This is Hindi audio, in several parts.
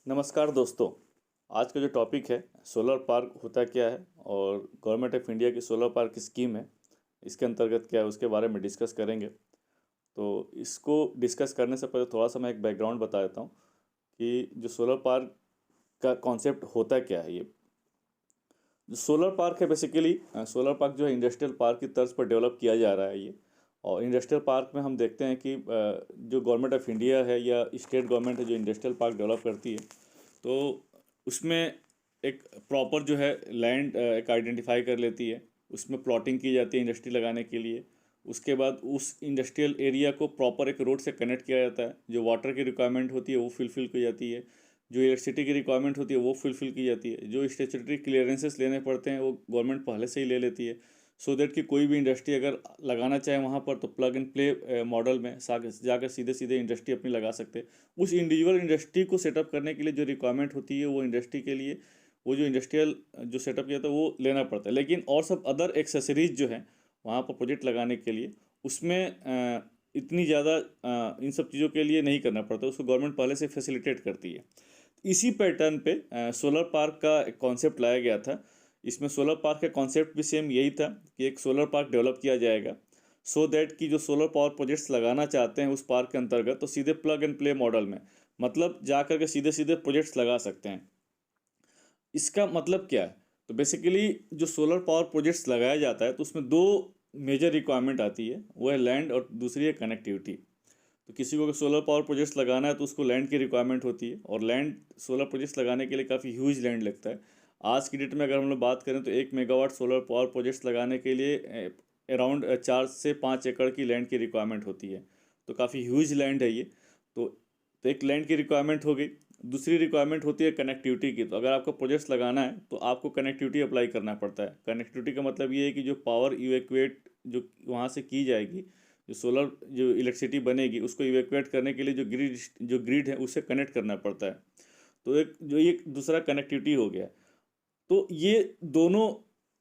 नमस्कार दोस्तों। आज का जो टॉपिक है सोलर पार्क होता क्या है और गवर्नमेंट ऑफ इंडिया की सोलर पार्क की स्कीम है, इसके अंतर्गत क्या है उसके बारे में डिस्कस करेंगे। तो इसको डिस्कस करने से पहले थोड़ा सा मैं एक बैकग्राउंड बता देता हूँ कि जो सोलर पार्क का कॉन्सेप्ट होता क्या है। ये जो सोलर पार्क है बेसिकली सोलर पार्क जो है इंडस्ट्रियल पार्क की तर्ज पर डेवलप किया जा रहा है ये। और इंडस्ट्रियल पार्क में हम देखते हैं कि जो गवर्नमेंट ऑफ इंडिया है या स्टेट गवर्नमेंट है जो इंडस्ट्रियल पार्क डेवलप करती है, तो उसमें एक प्रॉपर जो है लैंड एक आइडेंटिफाई कर लेती है, उसमें प्लॉटिंग की जाती है इंडस्ट्री लगाने के लिए। उसके बाद उस इंडस्ट्रियल एरिया को प्रॉपर एक रोड से कनेक्ट किया जाता है, जो वाटर की रिक्वायरमेंट होती है वो फुलफिल की जाती है, जो इलेक्ट्रिसिटी की रिक्वायरमेंट होती है वो फुलफिल की जाती है, जो स्टेचुटरी क्लियरेंसेस लेने पड़ते हैं वो गवर्नमेंट पहले से ही ले लेती है। सो दैट कि कोई भी इंडस्ट्री अगर लगाना चाहे वहाँ पर तो प्लग एंड प्ले मॉडल में जाकर सीधे सीधे इंडस्ट्री अपनी लगा सकते हैं। उस इंडिविजुअल इंडस्ट्री को सेटअप करने के लिए जो रिक्वायरमेंट होती है वो इंडस्ट्री के लिए वो जो इंडस्ट्रियल जो सेटअप किया था वो लेना पड़ता है। लेकिन और सब अदर एक्सेसरीज जो है वहाँ पर प्रोजेक्ट लगाने के लिए उसमें इतनी ज़्यादा इन सब चीज़ों के लिए नहीं करना पड़ता, उसको गवर्नमेंट पहले से फैसिलिटेट करती है। इसी पैटर्न पे सोलर पार्क का एक कॉन्सेप्ट लाया गया था। इसमें सोलर पार्क का कॉन्सेप्ट भी सेम यही था कि एक सोलर पार्क डेवलप किया जाएगा सो दैट कि जो सोलर पावर प्रोजेक्ट्स लगाना चाहते हैं उस पार्क के अंतर्गत तो सीधे प्लग एंड प्ले मॉडल में, मतलब जा करके सीधे सीधे प्रोजेक्ट्स लगा सकते हैं। इसका मतलब क्या है? तो बेसिकली जो सोलर पावर प्रोजेक्ट्स लगाया जाता है तो उसमें दो मेजर रिक्वायरमेंट आती है, वो है लैंड और दूसरी है कनेक्टिविटी। तो किसी को अगर सोलर पावर प्रोजेक्ट्स लगाना है तो उसको लैंड की रिक्वायरमेंट होती है, और लैंड सोलर प्रोजेक्ट्स लगाने के लिए काफ़ी ह्यूज लैंड लगता है। आज की डेट में अगर हम लोग बात करें तो 1 मेगावाट सोलर पावर प्रोजेक्ट्स लगाने के लिए अराउंड 4 से 5 एकड़ की लैंड की रिक्वायरमेंट होती है। तो काफ़ी ह्यूज लैंड है ये। तो तो एक लैंड की रिक्वायरमेंट हो गई। दूसरी रिक्वायरमेंट होती है कनेक्टिविटी की। तो अगर आपको प्रोजेक्ट्स लगाना है तो आपको कनेक्टिविटी अप्लाई करना पड़ता है। कनेक्टिविटी का मतलब ये है कि जो पावर इवैक्यूएट जो वहाँ से की जाएगी, जो सोलर जो इलेक्ट्रिसिटी बनेगी उसको इवैक्यूएट करने के लिए जो ग्रिड है उससे कनेक्ट करना पड़ता है। तो एक जो ये दूसरा कनेक्टिविटी हो गया। तो ये दोनों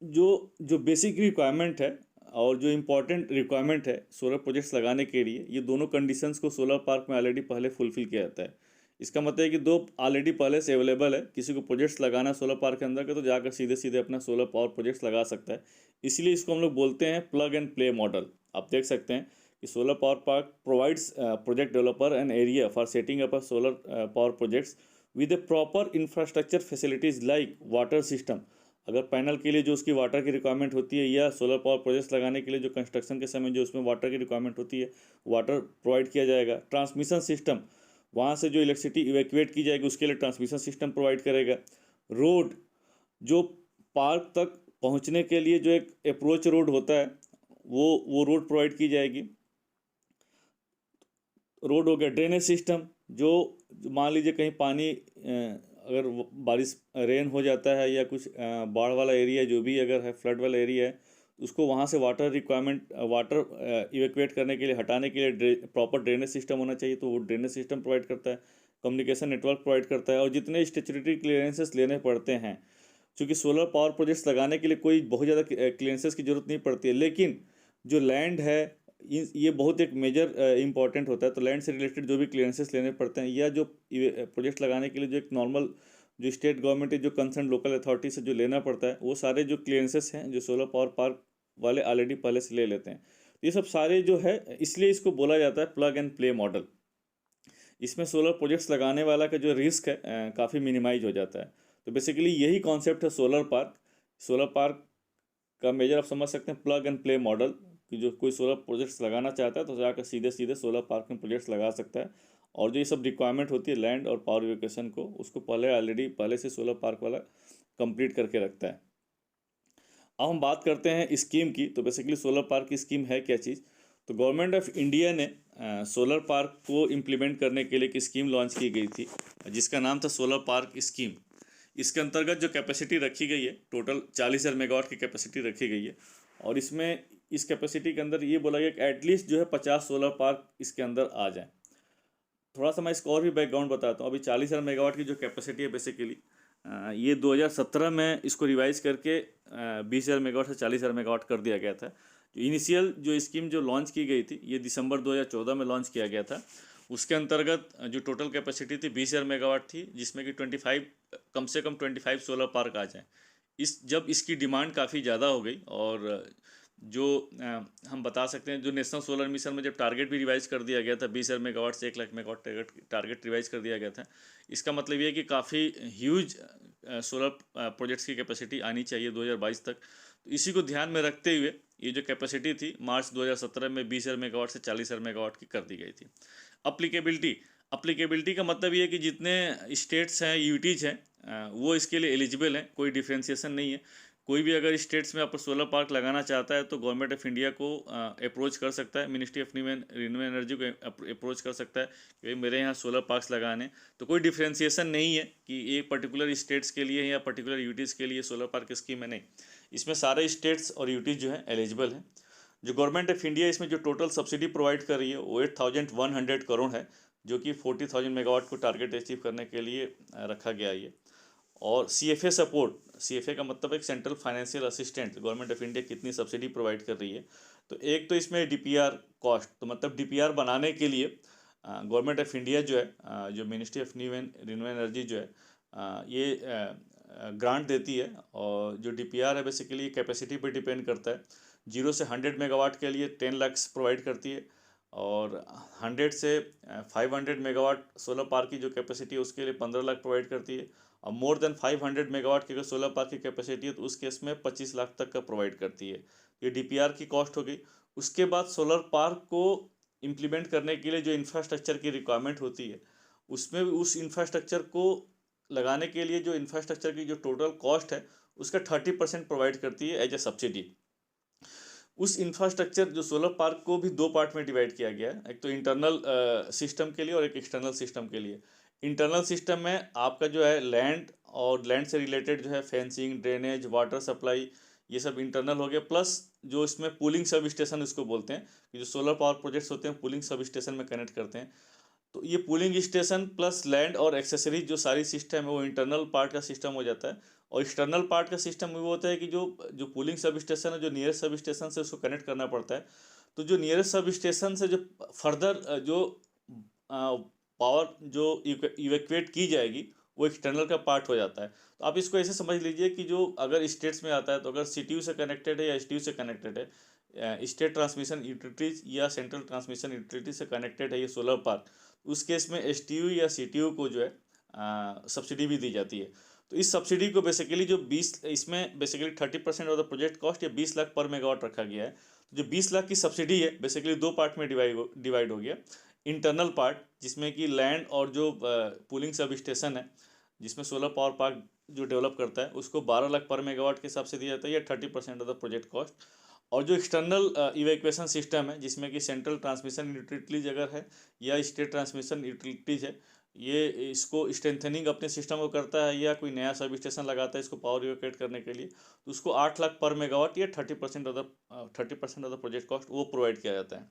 जो जो बेसिक रिक्वायरमेंट है और जो इम्पोर्टेंट रिक्वायरमेंट है सोलर प्रोजेक्ट्स लगाने के लिए, ये दोनों कंडीशंस को सोलर पार्क में ऑलरेडी पहले फुलफिल किया जाता है। इसका मतलब है कि दो ऑलरेडी पहले से अवेलेबल है। किसी को प्रोजेक्ट्स लगाना है सोलर पार्क के अंदर का तो जाकर सीधे सीधे अपना सोलर पावर प्रोजेक्ट्स लगा सकता है। इसलिए इसको हम लोग बोलते हैं प्लग एंड प्ले मॉडल। आप देख सकते हैं कि solar power park provides project developer an area for setting up a solar power projects with A proper infrastructure facilities like water system. अगर पैनल के लिए जो उसकी वाटर की रिक्वायरमेंट होती है या सोलर पावर प्रोजेक्ट्स लगाने के लिए जो कंस्ट्रक्शन के समय जो उसमें वाटर की रिक्वायरमेंट होती है, वाटर प्रोवाइड किया जाएगा। ट्रांसमिशन सिस्टम, वहाँ से जो इलेक्ट्रिसिटी इवैक्यूएट की जाएगी उसके लिए ट्रांसमिशन सिस्टम प्रोवाइड करेगा। रोड, जो पार्क तक पहुँचने के लिए जो एक अप्रोच रोड होता है वो रोड प्रोवाइड की जाएगी। रोड हो गया। ड्रेनेज सिस्टम, जो मान लीजिए कहीं पानी अगर बारिश रेन हो जाता है या कुछ बाढ़ वाला एरिया जो भी अगर है, फ्लड वाला एरिया है, तो उसको वहाँ से वाटर रिक्वायरमेंट वाटर इवैक्यूएट करने के लिए, हटाने के लिए प्रॉपर ड्रेनेज सिस्टम होना चाहिए, तो वो ड्रेनेज सिस्टम प्रोवाइड करता है। कम्युनिकेशन नेटवर्क प्रोवाइड करता है। और जितने स्टेचुटरी क्लियरेंसेस लेने पड़ते हैं, क्योंकि सोलर पावर प्रोजेक्ट्स लगाने के लिए कोई बहुत ज़्यादा क्लियरेंसेस की ज़रूरत नहीं पड़ती है, लेकिन जो लैंड है ये बहुत एक मेजर इंपॉर्टेंट होता है। तो लैंड से रिलेटेड जो भी क्लियरेंसेस लेने पड़ते हैं या जो प्रोजेक्ट लगाने के लिए जो एक नॉर्मल जो स्टेट गवर्नमेंट जो कंसर्न लोकल अथॉरिटी से जो लेना पड़ता है, वो सारे जो क्लियरेंसेस हैं जो सोलर पावर पार्क वाले ऑलरेडी पहले से ले लेते हैं। तो ये सब सारे जो है, इसलिए इसको बोला जाता है प्लग एंड प्ले मॉडल। इसमें सोलर प्रोजेक्ट्स लगाने वाला का जो रिस्क है काफ़ी मिनिमाइज हो जाता है। तो बेसिकली यही कॉन्सेप्ट है सोलर पार्क। सोलर पार्क का मेजर आप समझ सकते हैं प्लग एंड प्ले मॉडल, कि जो कोई सोलर प्रोजेक्ट्स लगाना चाहता है तो जाकर सीधे सीधे सोलर पार्क में प्रोजेक्ट्स लगा सकता है। और जो ये सब रिक्वायरमेंट होती है लैंड और पावर इवैक्यूएशन को, उसको पहले से सोलर पार्क वाला कंप्लीट करके रखता है। अब हम बात करते हैं स्कीम की। तो बेसिकली सोलर पार्क की स्कीम है क्या चीज़? तो गवर्नमेंट ऑफ इंडिया ने सोलर पार्क को इम्प्लीमेंट करने के लिए एक स्कीम लॉन्च की गई थी जिसका नाम था सोलर पार्क स्कीम। इसके अंतर्गत जो कैपेसिटी रखी गई है, टोटल 40,000 मेगावाट की कैपेसिटी रखी गई है। और इसमें इस कैपेसिटी के अंदर ये बोला गया कि एटलीस्ट जो है 50 सोलर पार्क इसके अंदर आ जाए। थोड़ा सा मैं इसका और भी बैकग्राउंड बताता हूँ। अभी 40,000 मेगावाट की जो कैपेसिटी है बेसिकली ये 2017 में इसको रिवाइज करके 20,000 मेगावाट से 40,000 मेगावाट कर दिया गया था। जो इनिशियल जो स्कीम जो लॉन्च की गई थी ये दिसंबर 2014 में लॉन्च किया गया था। उसके अंतर्गत जो टोटल कैपेसिटी थी 20,000 मेगावाट थी, जिसमें कि 25 कम से कम 25 सोलर पार्क आ जाएँ। जब इसकी डिमांड काफ़ी ज़्यादा हो गई और जो हम बता सकते हैं जो नेशनल सोलर मिशन में जब टारगेट भी रिवाइज कर दिया गया था 20,000 मेगावाट से 1 लाख मेगावाट टारगेट रिवाइज कर दिया गया था। इसका मतलब ये है कि काफ़ी ह्यूज सोलर प्रोजेक्ट्स की कैपेसिटी आनी चाहिए 2022 तक। तो इसी को ध्यान में रखते हुए ये जो कैपेसिटी थी मार्च 2017 में 20,000 मेगावाट से 40,000 मेगावाट की कर दी गई थी। अप्लीकेबिलिटी का मतलब ये है कि जितने स्टेट्स हैं यूटीज हैं वो इसके लिए एलिजिबल हैं, कोई डिफ्रेंसिएशन नहीं है। कोई भी अगर स्टेट्स में आप सोलर पार्क लगाना चाहता है तो गवर्नमेंट ऑफ इंडिया को अप्रोच कर सकता है, मिनिस्ट्री ऑफ रिन्यूएबल एनर्जी को अप्रोच कर सकता है कि भाई मेरे यहाँ सोलर पार्क्स लगाने। तो कोई डिफ्रेंसिएशन नहीं है कि एक पर्टिकुलर स्टेट्स के लिए या पर्टिकुलर यूटीज़ के लिए सोलर पार्क स्कीम है, नहीं। इसमें सारे स्टेट्स और यूटीज़ जो है एलिजिबल हैं। जो गवर्नमेंट ऑफ इंडिया इसमें जो टोटल सब्सिडी प्रोवाइड कर रही है वो 8,100 करोड़ है, जो कि 40,000 मेगावाट को टारगेट अचीव करने के लिए रखा गया है ये। और CFA सपोर्ट, CFA का मतलब एक central financial assistant, government of India कितनी सब्सिडी प्रोवाइड कर रही है। तो एक तो इसमें DPR कॉस्ट, तो मतलब DPR बनाने के लिए गवर्नमेंट ऑफ इंडिया जो है जो मिनिस्ट्री ऑफ रिन्यूएबल एनर्जी जो है ये ग्रांट देती है। और जो DPR है बेसिकली कैपेसिटी पर डिपेंड करता है। 0 से 100 मेगावाट के लिए 10 लाख प्रोवाइड करती है और 100 से 500 मेगावाट सोलर पार्क की जो कैपेसिटी है उसके लिए 15 लाख प्रोवाइड करती है। और मोर देन 500 मेगावाट की अगर सोलर पार्क की कैपेसिटी है तो उस केस में 25 लाख तक का प्रोवाइड करती है। ये DPR की कॉस्ट हो गई। उसके बाद सोलर पार्क को इम्प्लीमेंट करने के लिए जो इंफ्रास्ट्रक्चर की रिक्वायरमेंट होती है उसमें उस इंफ्रास्ट्रक्चर को लगाने के लिए जो इंफ्रास्ट्रक्चर की जो टोटल कॉस्ट है उसका 30% प्रोवाइड करती है एज ए सब्सिडी। उस इंफ्रास्ट्रक्चर जो सोलर पार्क को भी दो पार्ट में डिवाइड किया गया है, एक तो इंटरनल सिस्टम के लिए और एक एक्सटर्नल सिस्टम के लिए। इंटरनल सिस्टम में आपका जो है लैंड और लैंड से रिलेटेड जो है फेंसिंग, ड्रेनेज, वाटर सप्लाई, ये सब इंटरनल हो गया। प्लस जो इसमें पूलिंग सब स्टेशन इसको बोलते हैं कि जो सोलर पावर प्रोजेक्ट्स होते हैं पूलिंग सब स्टेशन में कनेक्ट करते हैं। तो ये पूलिंग स्टेशन प्लस लैंड और एक्सेसरीज जो सारी सिस्टम है वो इंटरनल पार्ट का सिस्टम हो जाता है। और एक्सटर्नल पार्ट का सिस्टम वो होता है कि जो जो पूलिंग सब स्टेशन है जो नियरेस्ट सब स्टेशन से उसको कनेक्ट करना पड़ता है। तो जो नियरेस्ट सब स्टेशन से जो फर्दर जो पावर जो इवैक्यूएट की जाएगी वो एक्सटर्नल का पार्ट हो जाता है। तो आप इसको ऐसे समझ लीजिए कि जो अगर स्टेट्स में आता है तो अगर CTU से कनेक्टेड है या STU से कनेक्टेड है, स्टेट ट्रांसमिशन यूटिलिटीज या सेंट्रल ट्रांसमिशन यूटिलिटी से कनेक्टेड है ये सोलर पार्क, उस केस में STU या CTU को जो है सब्सिडी भी दी जाती है। तो इस सब्सिडी को बेसिकली जो 20 इसमें basically 30% of the project cost या 20 लाख पर मेगावाट रखा गया है। तो जो 20 लाख की सब्सिडी है बेसिकली दो पार्ट में डिवाइड हो गया। इंटरनल पार्ट जिसमें कि लैंड और जो पूलिंग सब स्टेशन है जिसमें सोलर पावर पार्क जो डेवलप करता है उसको 12 लाख पर मेगावाट के हिसाब से दिया जाता है या 30% ऑफ द प्रोजेक्ट कॉस्ट। और जो एक्सटर्नल इवैक्यूएशन सिस्टम है जिसमें कि सेंट्रल ट्रांसमिशन यूटिलिटीज अगर है या स्टेट ट्रांसमिशन यूटिलिटीज है, ये इसको स्ट्रेंथनिंग अपने सिस्टम को करता है या कोई नया सब स्टेशन लगाता है इसको पावर इवैक्यूएट करने के लिए, तो उसको 8 लाख पर मेगावाट या 30% ऑफ द प्रोजेक्ट कॉस्ट वो प्रोवाइड किया जाता है।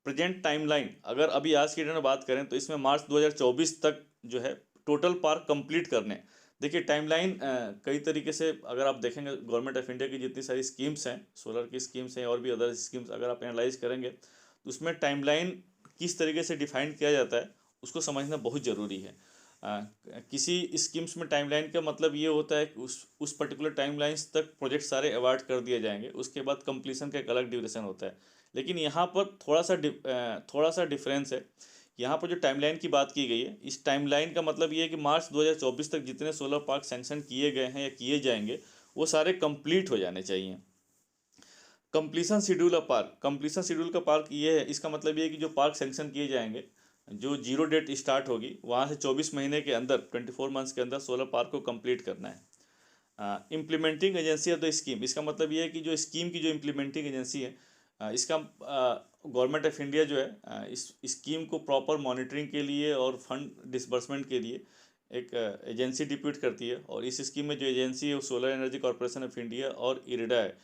प्रेजेंट टाइमलाइन अगर अभी आज की डेट में बात करें तो इसमें मार्च 2024 तक जो है टोटल पार्क कंप्लीट करने। देखिए टाइमलाइन कई तरीके से अगर आप देखेंगे गवर्नमेंट ऑफ इंडिया की जितनी सारी स्कीम्स हैं, सोलर की स्कीम्स हैं और भी अदर स्कीम्स अगर आप एनालाइज करेंगे तो उसमें टाइमलाइन किस तरीके से डिफाइन किया जाता है उसको समझना बहुत ज़रूरी है। किसी स्कीम्स में टाइमलाइन का मतलब ये होता है कि उस पर्टिकुलर टाइमलाइंस तक प्रोजेक्ट सारे अवार्ड कर दिए जाएंगे, उसके बाद कंप्लीशन का एक अलग ड्यूरेशन होता है। लेकिन यहाँ पर थोड़ा सा डिफरेंस है। यहाँ पर जो टाइमलाइन की बात की गई है इस टाइमलाइन का मतलब ये है कि मार्च 2024 तक जितने सोलर पार्क सैंक्शन किए गए हैं या किए जाएंगे वो सारे कंप्लीट हो जाने चाहिए। Completion schedule of park, completion schedule का पार्क ये है, इसका मतलब ये है कि जो पार्क सैंक्शन किए जाएंगे जो जीरो डेट स्टार्ट होगी वहाँ से 24 महीने के अंदर 24 मंथ्स के अंदर सोलर पार्क को कंप्लीट करना है। Implementing agency of the scheme, इसका मतलब ये है कि जो स्कीम की जो इम्प्लीमेंटिंग एजेंसी है इसका गवर्नमेंट ऑफ इंडिया जो है इस स्कीम को प्रॉपर मॉनिटरिंग के लिए और फंड डिसबर्समेंट के लिए एक एजेंसी डिप्यूट करती है। और इस स्कीम में जो एजेंसी है वो solar energy corporation of India और IREDA है,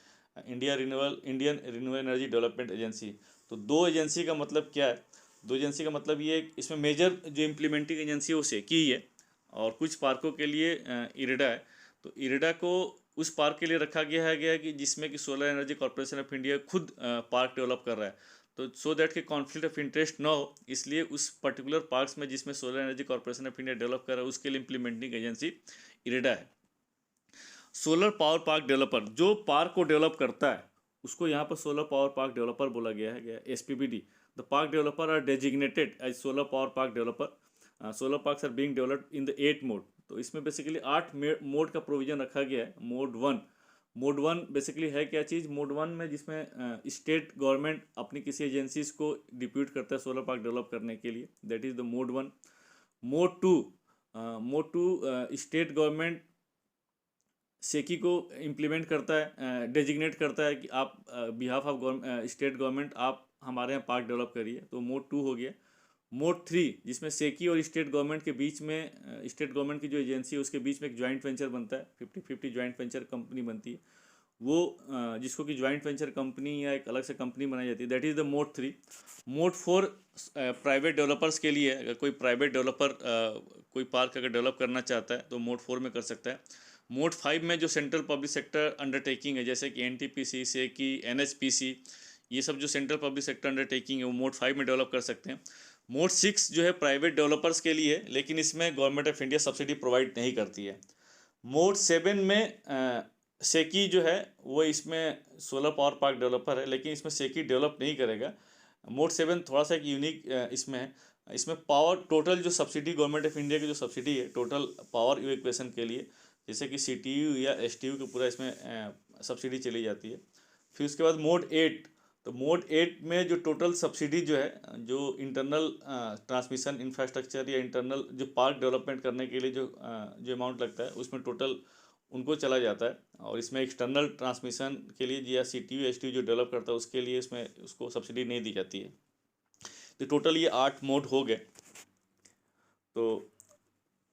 Indian renewable energy development agency. तो दो एजेंसी का मतलब क्या है, दो एजेंसी का मतलब ये है इसमें मेजर जो इम्प्लीमेंटिंग एजेंसी है वो सेकी ही है और कुछ पार्कों के लिए IREDA है। तो IREDA को उस पार्क के लिए रखा गया है कि जिसमें कि solar energy corporation of India खुद पार्क डेवलप कर रहा है। तो सो दैट कि कॉन्फ्लिक्ट ऑफ इंटरेस्ट ना हो, इसलिए उस पर्टिकुलर पार्क्स में जिसमें solar energy corporation of India develop कर रहा है उसके लिए इम्प्लीमेंटिंग एजेंसी इरेडा है। सोलर पावर पार्क डेवलपर जो पार्क को डेवलप करता है उसको यहाँ पर सोलर पावर पार्क डेवलपर बोला गया है, SPPD। The park developer are designated as solar power park developer. Solar parks are being developed in the 8 mode. तो इसमें बेसिकली 8 मोड का प्रोविजन रखा गया है। मोड वन बेसिकली है क्या चीज़, मोड वन में जिसमें स्टेट गवर्नमेंट अपनी किसी एजेंसीज को डिप्यूट करता है सोलर पार्क डेवलप करने के लिए, that is the mode one. Mode two state government सेकी को इम्प्लीमेंट करता है, डेजिग्नेट करता है कि आप बिहाफ ऑफ स्टेट गवर्नमेंट आप हमारे यहाँ पार्क डेवलप करिए, तो मोड 2 हो गया। मोड 3 जिसमें सेकी और स्टेट गवर्नमेंट के बीच में, स्टेट गवर्नमेंट की जो एजेंसी है उसके बीच में एक जॉइंट वेंचर बनता है, 50-50 जॉइंट वेंचर कंपनी बनती है, वो जिसको कि जॉइंट वेंचर कंपनी या एक अलग से कंपनी बनाई जाती है, that is the mode 3। Mode 4 private developers के लिए, अगर कोई प्राइवेट डेवलपर कोई पार्क अगर डेवलप करना चाहता है तो मोड 4 में कर सकता है। मोड 5 में जो सेंट्रल पब्लिक सेक्टर अंडरटेकिंग है जैसे कि NTPC, सेकी, NHPC, ये सब जो सेंट्रल पब्लिक सेक्टर अंडरटेकिंग है वो मोड 5 में डेवलप कर सकते हैं। मोड 6 जो है प्राइवेट डेवलपर्स के लिए, लेकिन इसमें government of India subsidy provide नहीं करती है। मोड 7 में सेकी जो है वो इसमें सोलर पावर पार्क डेवलपर है, लेकिन इसमें सेकी डेवलप नहीं करेगा। मोड 7 थोड़ा सा एक यूनिक इसमें है, इसमें पावर टोटल जो सब्सिडी गवर्नमेंट ऑफ इंडिया की जो सब्सिडी है टोटल पावर इवैक्यूएशन के लिए, जैसे कि CTU या STU के पूरा इसमें सब्सिडी चली जाती है। फिर उसके बाद मोड 8, तो मोड 8 में जो टोटल सब्सिडी जो है, जो इंटरनल ट्रांसमिशन इंफ्रास्ट्रक्चर या इंटरनल जो पार्क डेवलपमेंट करने के लिए जो अमाउंट लगता है उसमें टोटल उनको चला जाता है, और इसमें एक्सटर्नल ट्रांसमिशन के लिए या CTU STU जो डेवलप करता है उसके लिए इसमें उसको सब्सिडी नहीं दी जाती है। तो टोटल ये 8 मोड हो गए। तो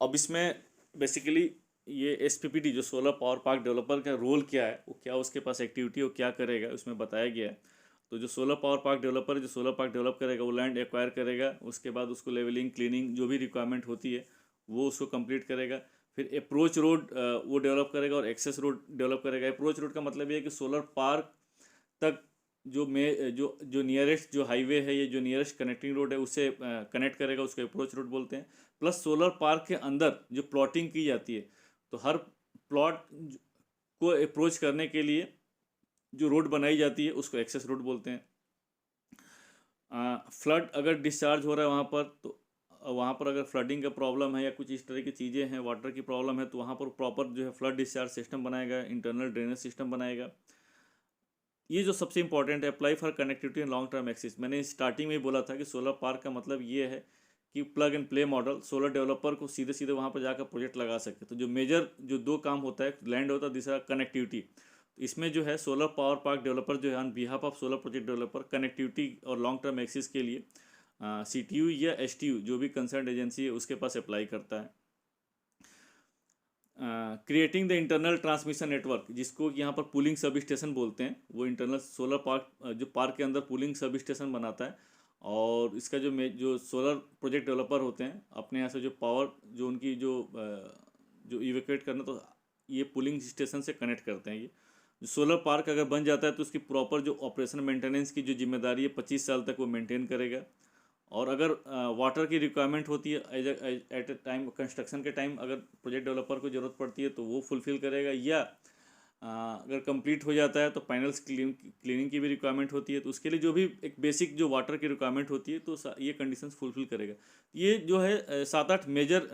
अब इसमें बेसिकली ये SPPD जो सोलर पावर पार्क डेवलपर का रोल क्या है, वो क्या उसके पास एक्टिविटी, वो क्या करेगा, उसमें बताया गया है। तो जो सोलर पावर पार्क डेवलपर है, जो सोलर पार्क डेवलप करेगा वो लैंड एक्वायर करेगा, उसके बाद उसको लेवलिंग, क्लीनिंग जो भी रिक्वायरमेंट होती है वो उसको कंप्लीट करेगा। फिर अप्रोच रोड वो डेवलप करेगा और एक्सेस रोड डेवलप करेगा। अप्रोच रोड का मतलब ये है कि सोलर पार्क तक जो नियरेस्ट जो हाईवे है या जो नियरेस्ट कनेक्टिंग रोड है उससे कनेक्ट करेगा, उसको अप्रोच रोड बोलते हैं। प्लस सोलर पार्क के अंदर जो प्लॉटिंग की जाती है, तो हर प्लॉट को अप्रोच करने के लिए जो रोड बनाई जाती है उसको एक्सेस रोड बोलते हैं। फ्लड अगर डिस्चार्ज हो रहा है वहाँ पर, तो वहाँ पर अगर फ्लडिंग का प्रॉब्लम है या कुछ इस तरह की चीज़ें हैं, वाटर की प्रॉब्लम है, तो वहाँ पर प्रॉपर जो है फ्लड डिस्चार्ज सिस्टम बनाएगा, इंटरनल ड्रेनेज सिस्टम बनाएगा। ये जो सबसे इंपॉर्टेंट है, apply for connectivity and long term access. मैंने स्टार्टिंग में ही बोला था कि सोलर पार्क का मतलब ये है कि plug and play model, solar developer को सीधे सीधे वहाँ पर जाकर प्रोजेक्ट लगा सके। तो जो मेजर जो 2 काम होता है, लैंड होता है, दूसरा कनेक्टिविटी। इसमें जो है सोलर पावर पार्क डेवलपर जो है on behalf of solar project developer connectivity और लॉन्ग टर्म एक्सेस के लिए CTU या STU जो भी कंसर्न एजेंसी है उसके पास अप्लाई करता है। Creating the internal transmission network, जिसको यहाँ पर पुलिंग सब स्टेशन बोलते हैं, वो इंटरनल सोलर पार्क जो पार्क के अंदर पुलिंग सब स्टेशन बनाता है। और इसका जो सोलर प्रोजेक्ट डेवलपर होते हैं अपने यहाँ से जो पावर जो उनकी जो इवेक्यूएट करना, तो ये पुलिंग स्टेशन से कनेक्ट करते हैं। ये जो सोलर पार्क अगर बन जाता है तो उसकी प्रॉपर जो ऑपरेशन मेंटेनेंस की जो जिम्मेदारी है 25 साल तक वो मेंटेन करेगा। और अगर वाटर की रिक्वायरमेंट होती है एट ए टाइम कंस्ट्रक्शन के टाइम, अगर प्रोजेक्ट डेवलपर को ज़रूरत पड़ती है तो वो फुलफ़िल करेगा, या अगर कंप्लीट हो जाता है तो पैनल्स क्लीनिंग की भी रिक्वायरमेंट होती है, तो उसके लिए जो भी एक बेसिक जो वाटर की रिक्वायरमेंट होती है तो ये कंडीशंस फुलफ़िल करेगा। ये जो है 7-8 मेजर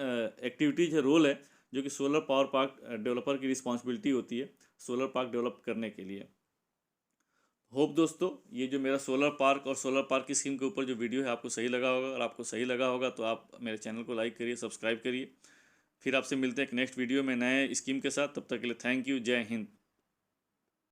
एक्टिविटीज़ है, रोल है, जो कि सोलर पावर पार्क डेवलपर की रिस्पॉन्सिबिलिटी होती है सोलर पार्क डेवलप करने के लिए। होप दोस्तों ये जो मेरा सोलर पार्क और सोलर पार्क की स्कीम के ऊपर जो वीडियो है आपको सही लगा होगा। और आपको सही लगा होगा तो आप मेरे चैनल को लाइक करिए, सब्सक्राइब करिए। फिर आपसे मिलते हैं एक नेक्स्ट वीडियो में नए स्कीम के साथ। तब तक के लिए थैंक यू। जय हिंद।